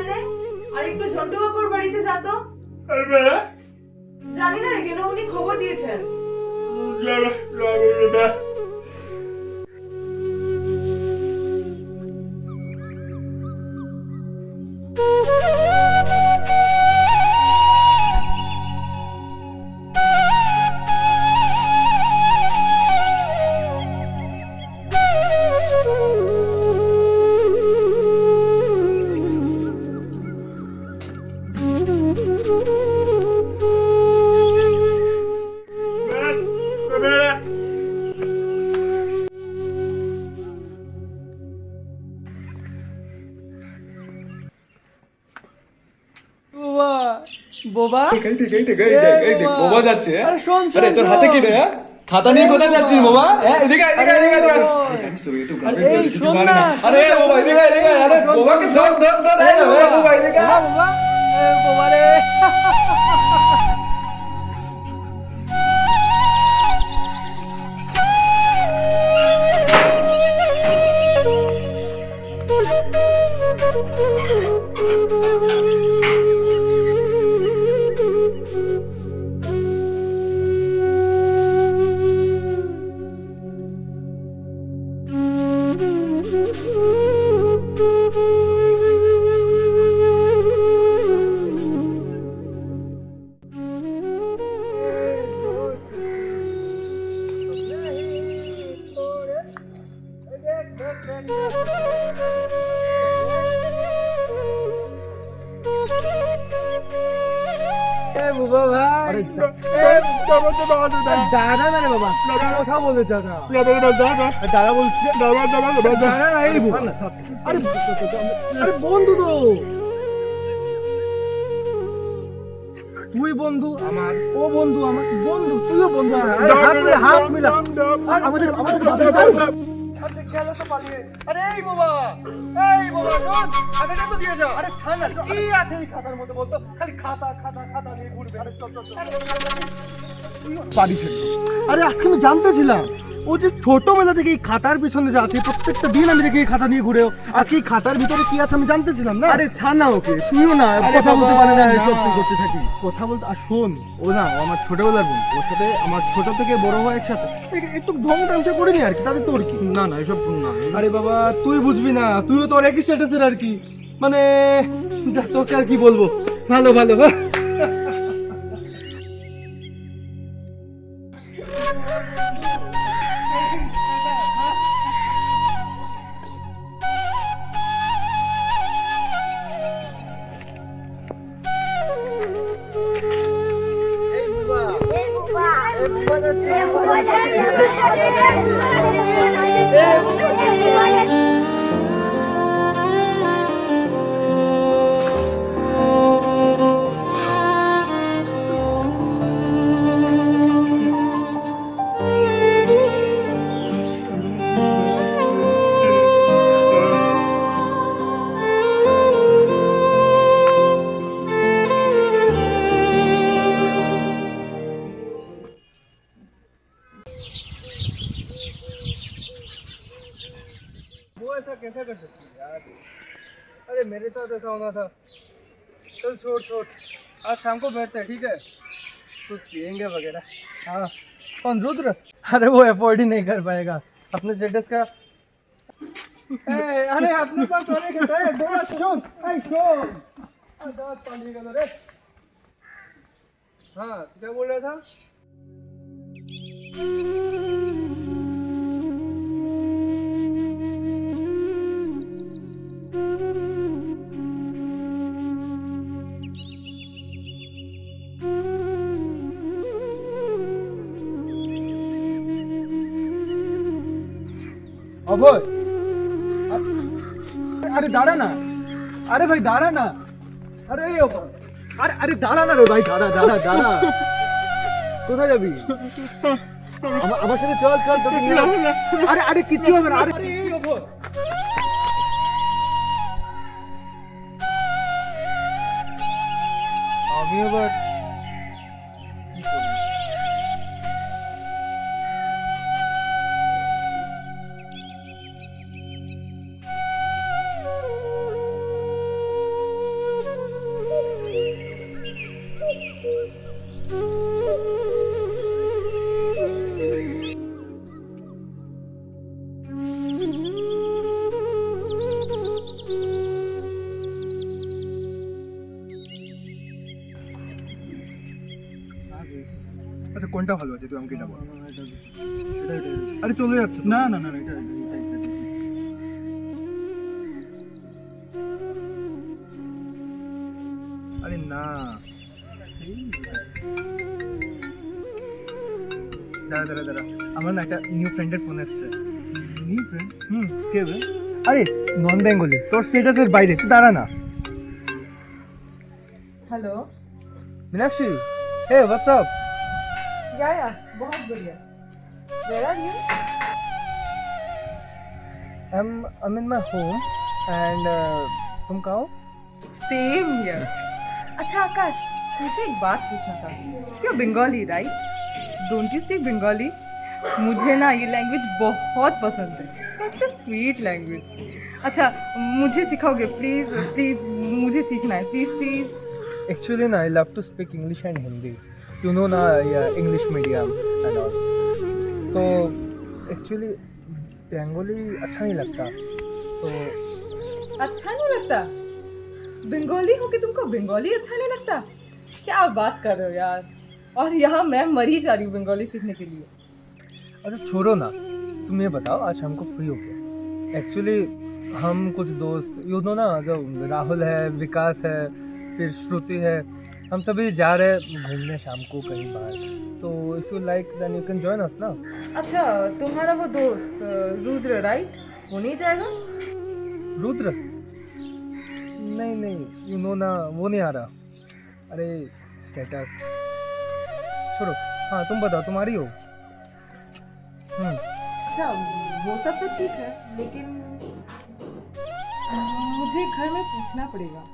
এখানে? আর একটু ঝন্টু কাকুর বাড়িতে যা তো। জানি না রে কেন উনি খবর দিয়েছেন। বোবা এই দেখ বোবা যাচ্ছে। আরে শোন শোন আরে তোর হাতে কি রে? খাতা নিয়ে কোথায় যাচ্ছিস বোবা? এদিকে এই শোন না আরে বোবা এদিকে আরে বোবাকে ধর বোবা এদিকে বোবা বোবা রে বাবা ভাই দাদা না রে বাবা কথা বলে দাদা দাদা বলছে দাদা এই আরে আরে বন্ধু তো তুই বন্ধু আমার ও বন্ধু আমার বন্ধু তুইও বন্ধু আরে হাত মিলা আমাদের আরে এই বাবা শোন খাতাটা তো দিয়ে যা আরে ছাড় না কি আছে এই খাতার মধ্যে বলতো খালি খাতা নিয়ে ঘুরবে আরে চল বাড়ি ছেড়ে আরে আজকে আমি জানতেছিলাম ও যে ছোটবেলা থেকে এই খাতার পিছনে যে আছে প্রত্যেকটা দিন আমি দেখি এই খাতা নিয়ে ঘুরেও আজকে এই খাতার ভিতরে কি আছে আমি জানতেছিলাম না আরে ছাড় না ওকে তুইও না কথা বলতে পারে না এসব তুই করতে থাকি কথা বলতে আর শোন ও না ও আমার ছোটবেলার বন্ধু ওর সাথে আমার ছোট থেকে বড় হওয়া একসাথে একটু ঢং তামসা করিনি আর কি তাদের তোর কি না না এসব না আরে বাবা তুই বুঝবি না তুইও তো একই স্ট্যাটাসের আর কি মানে যা তোকে আর কি বলবো ভালো वो ऐसा कैसा कर सकती है यार अरे मेरे साथ ऐसा होना था चल छोड़ आज शाम को बैठते हैं ठीक है कुछ पियेंगे वगैरह हाँ कौन रुद्र अरे वो अफोर्ड ही नहीं कर पाएगा अपने स्टेटस का अरे अपने पास होने के है डोरा सुन पानी का रे हाँ क्या बोल रहा था অভয় আরে দাঁড়া না আরে ভাই দাঁড়া না আরে এই অভয় আরে আরে দাঁড়া না রে ভাই দাঁড়া কোথায় যাবি আমার সাথে চল তোকে নিয়ে আরে আরে কিছু হবে না আরে এই অভয় আমি আবার কি করব আচ্ছা কোনটা ভালো আছে তুই আমাকে এটা বল। আরে চলে যাচ্ছে তো। না না না এটা আরে না দাঁড়া দাঁড়া দাঁড়া, আমার না একটা নিউ ফ্রেন্ডের ফোন এসছে। নিউ ফ্রেন্ড কে বে? আরে নন বেঙ্গলি, তোর স্টেটাসের বাইরে, তুই দাঁড়া না। Hello Meenakshi, hey, what's up? या बहुत बढ़िया where are you I'm in my home and तुम कहाँ हो? सेम हियर अच्छा आकाश मुझे एक बात पूछना था you Bengali right don't you speak Bengali मुझे ना ये लैंग्वेज बहुत पसंद है सच अ स्वीट लैंग्वेज अच्छा मुझे सिखाओगे प्लीज प्लीज मुझे सीखना है please please Actually, na, I love to speak English and Hindi. You know na, yeah, English medium and all. तो actually बंगाली अच्छा नहीं लगता, तो अच्छा नहीं लगता बंगाली हो के तुमको बंगाली अच्छा नहीं लगता क्या बात कर रहे हो यार और यहाँ मैं मर ही जा रही हूँ बंगाली सीखने के लिए अच्छा छोड़ो ना, तुम ये बताओ आज हमको फ्री हो गया। एक्चुअली हम कुछ दोस्त यू नो ना, जो राहुल है, विकास है, फिर श्रुति है, हम सभी जा रहे हैं घूमने शाम को कहीं बाहर। तो if you like then you can join us ना। अच्छा तुम्हारा वो दोस्त रुद्र राइट वो नहीं जाएगा रुद्र? नहीं नहीं, यू नो ना, वो नहीं आ रहा। अरे स्टेटस छोड़ो, हाँ तुम बताओ, तुम आ रही हो? अच्छा वो सब तो ठीक है लेकिन मुझे घर में पूछना पड़ेगा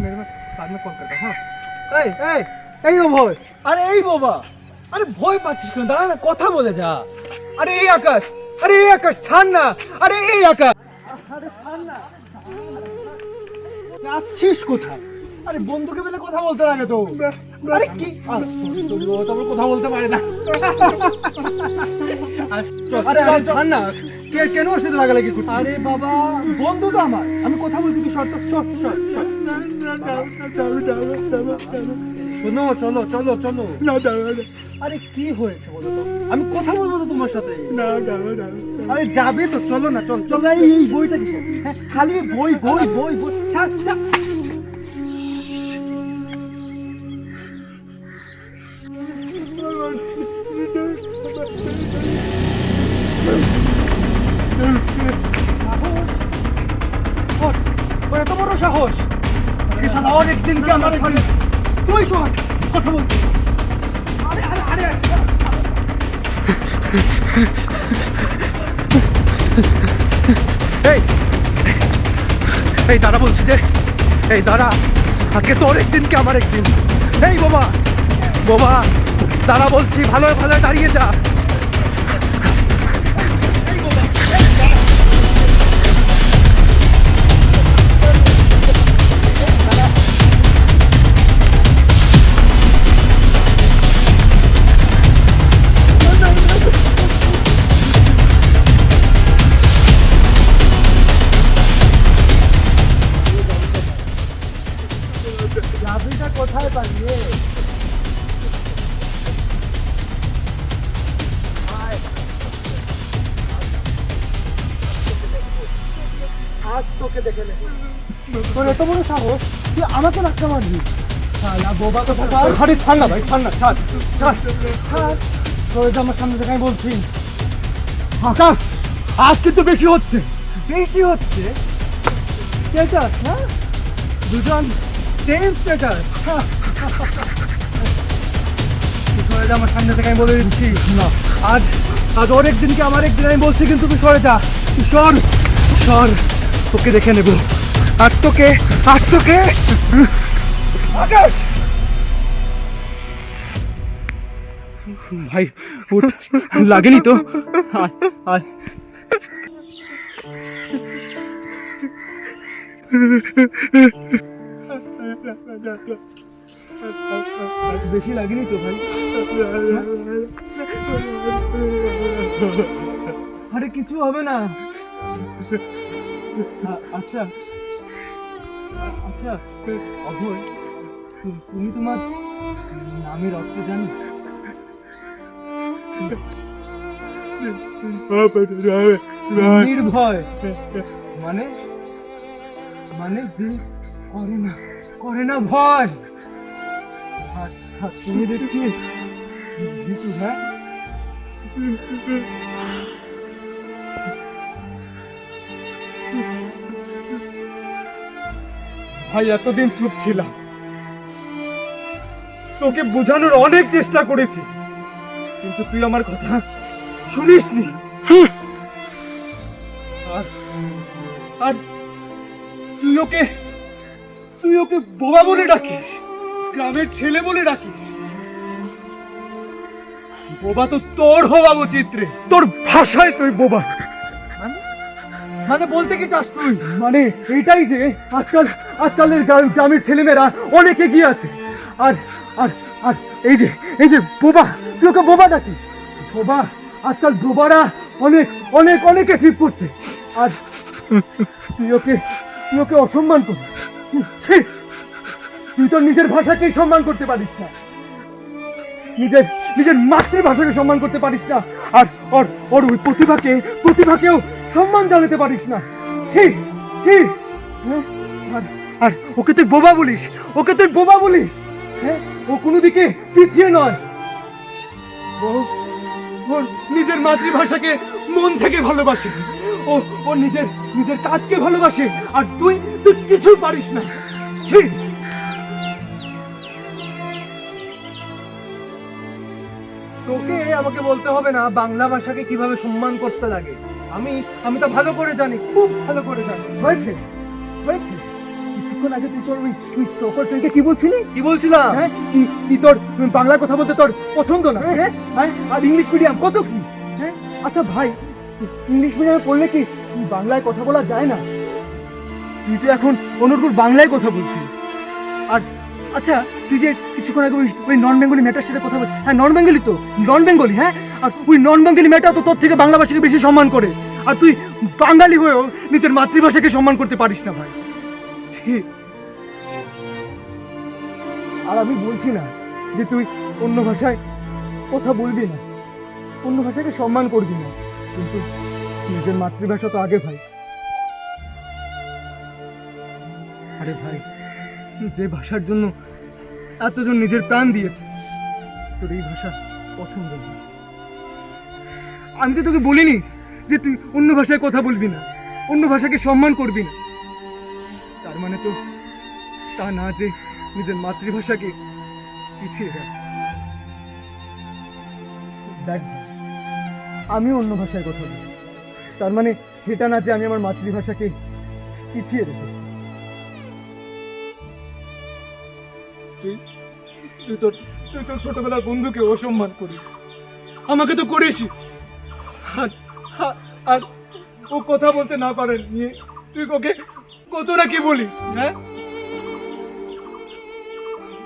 मेरे में बाद में कॉल करता। हाँ এই ও ভয়, আরে এই বাবা, আরে ভয় পাচ্ছিস কেন? দাঁড়া না, কথা বলে যা। আরে এই আকাশ, আরে এই আকাশ ছাড় না, আরে এই আকাশ, আরে ছাড় না। যাচ্ছিস কোথায়? আরে বন্ধুকে পেলে কথা বলতে লাগে তো। আরে কি সরি ও তো কথা বলতে পারে না। আরে আরে ছাড় না, কেন ওর সাথে লাগালাগি করছিস? আরে বাবা বন্ধু তো আমার, আমি কথা বলছি, তুই শর্ট শর্ট শর্ট শোনো, চলো চলো চলো। না আরে কি হয়েছে বলো তো, আমি কথা বলবো তো তোমার সাথে। না আরে যাবে তো, চলো না, চল চল। এই বইটা কিসের? হ্যাঁ খালি বই বই বই বই, ছাড় ছাড়। এত বড় সাহস, আজকে শালা অনেকদিনকে আমার ঘরে তুই শোন কথা বলছিস। আরে আরে আরে এই এই দাঁড়া বলছি যে, এই দাঁড়া, আজকে তোর একদিন কি আমার একদিন। এই বাবা বাবা দাঁড়া বলছি, ভালো ভালো দাঁড়িয়ে যা। কোথায় পালিয়ে আজ তোকে দেখে নে। তোর এত বড় সাহস, তুই আমাকে ধাক্কা মারবি? শালা বোবা কথা। আরে ছাড় না ভাই, ছাড় না, ছাড় ছাড় ছাড়। তোর আমার সামনে থেকে আমি বলছি। আকাশ আজ কিন্তু বেশি হচ্ছে, বেশি হচ্ছে। স্ট্যাটাস না, দুজন সেম স্ট্যাটাস। সরে যা আমার সামনে থেকে, আমি বলে দিচ্ছি। না আজ আজ ওর একদিনকে আমার একদিন, আমি বলছি কিন্তু তুই সরে যা, তুই সর সর, তোকে দেখে নেব আজ তোকে, আজ তোকে। আকাশ ভাই উঠ, লাগেনি তো? আয় বেশি লাগেনি তো ভাই? আরে কিছু হবে না। আচ্ছা আচ্ছা অভয়, তুমি তোমার নামের অর্থ জানো? নির্ভয় মানে মানে যে করে না ভয়। আর তুমি দেখছি ভীতু, হ্যাঁ? ভাই এতদিন চুপ ছিলাম, তোকে বোঝানোর অনেক চেষ্টা করেছি, কিন্তু তুই আমার কথা শুনিসনি। আর আর তুই ওকে বোবা বলে ডাকিস, গ্রামের ছেলে বলে ডাকিস। বোবা তো তোর হওয়া উচিত রে, তোর ভাষায় তুই বোবা। মানে বলতে কি চাস তুই? মানে এইটাই যে আজকালের গ্রামের ছেলেমেয়েরা অনেক এগিয়ে আছে, আর আর আর এই যে বোবা, তুই ওকে বোবা ডাকিস। বোবা, আজকাল বোবারা অনেক অনেক অনেক অ্যাচিভ করছে, আর তুই ওকে অসম্মান করিস। তুই তোর নিজের ভাষাকেই সম্মান করতে পারিস না, নিজের মাতৃভাষাকে সম্মান করতে পারিস না, আর ওর ওই প্রতিভাকেও সম্মান জানাতে পারিস না। ছি ছি। আর ওকে তুই বোবা বলিস, হ্যাঁ? ও কোনো দিকে পিছিয়ে নয়, ও নিজের মাতৃভাষাকে মন থেকে ভালোবাসে, ও নিজের কাজকে ভালোবাসে, আর তুই কিছু পারিস না। ছি। তোকে আমাকে বলতে হবে না বাংলা ভাষাকে কিভাবে সম্মান করতে লাগে, আমি তো ভালো করে জানি, খুব ভালো করে জানি। হয়েছে কিছুক্ষণ আগে তুই তোর ওই সকল ট্রেনকে কি বলছিলাম, হ্যাঁ? কি তোর বাংলা কথা বলতে তোর পছন্দ না, হ্যাঁ? আর ইংলিশ মিডিয়াম কত কি, হ্যাঁ? আচ্ছা ভাই, ইংলিশ মিডিয়ামে পড়লে কি বাংলায় কথা বলা যায় না? তুই তো এখন অনুকূল বাংলায় কথা বলছিস। আর আচ্ছা, তুই যে কিছুক্ষণ আগে ওই নন বেঙ্গলি মেয়েটার সাথে কথা বলছিস, হ্যাঁ নন বেঙ্গলি, হ্যাঁ? আর ওই নন বেঙ্গলি মেয়েটা তো তোর থেকে বাংলা ভাষাকে বেশি সম্মান করে, আর তুই বাঙালি হয়েও নিজের মাতৃভাষাকে সম্মান করতে পারিস না ভাই। আর আমি বলছি না যে তুই অন্য ভাষায় কথা বলবি না, অন্য ভাষাকে সম্মান করবি না, কিন্তু নিজের মাতৃভাষা তো আগে ভাই। আরে ভাই, যে ভাষার জন্য এতজন নিজের প্রাণ দিয়েছে, তোর এই ভাষা পছন্দ না। আমি তো তোকে বলিনি যে তুই অন্য ভাষায় কথা বলবি না, অন্য ভাষাকে সম্মান করবি না, তার মানে তো তা না যে নিজের মাতৃভাষাকে পিছিয়ে দেয়। দেখ, আমি অন্য ভাষায় কথা বলি, তার মানে সেটা না যে আমি আমার মাতৃভাষাকে পিছিয়ে রেখেছি। তুই তোর ছোটবেলার বন্ধুকে অসম্মান করিস, আমাকে তো করিসই, আর ও কথা বলতে না পারে নিয়ে তুই ওকে কত না কি বলিস, হ্যাঁ?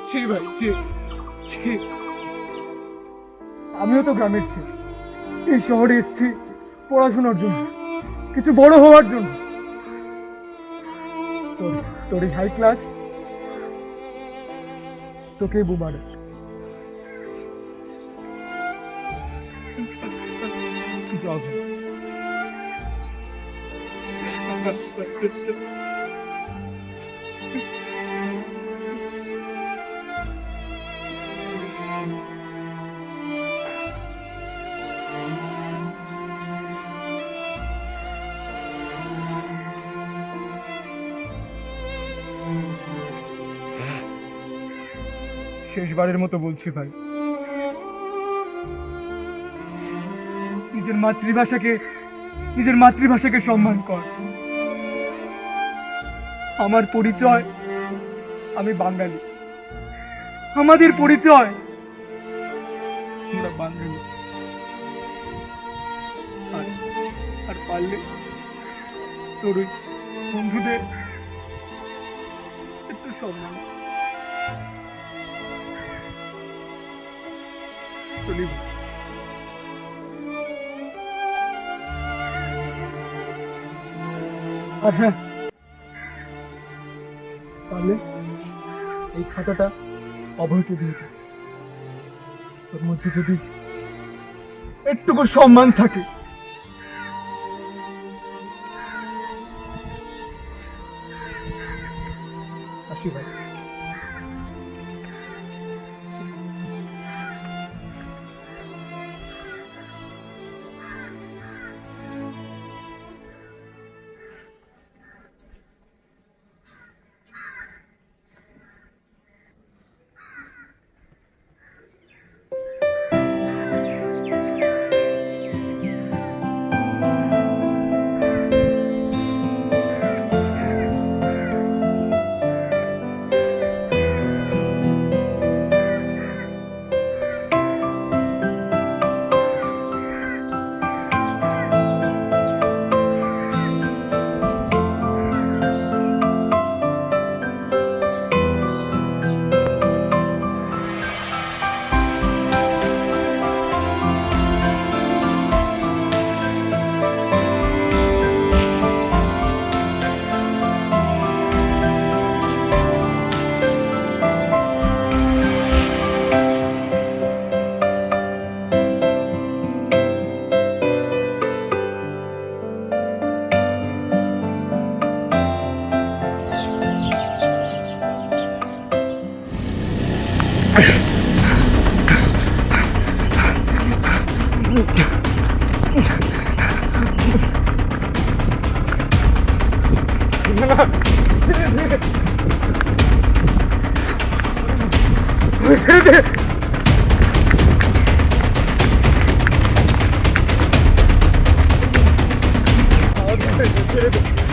ছি ভাই, ছি। আমিও তো গ্রামের ছেলে, এই শহরে এসেছি পড়াশোনার জন্য, কিছু বড় হওয়ার জন্য। তোর এই হাই ক্লাস তোকে বোবা ডাকে। যাও ভাই। শেষবারের মতো বলছি ভাই, নিজের মাতৃভাষাকে সম্মান কর। আমার পরিচয় আমি বাঙালি, আমাদের পরিচয় আমরা বাঙালি। আর পারলে তোর ওই বন্ধুদের একটু সম্মান। আর হ্যাঁ, তাহলে এই খাতাটা অভয়কে দিয়ে দিই। তোর মধ্যে যদি একটুকু সম্মান থাকে। আসি ভাই। ছেড়ে দে। ছেড়ে দে।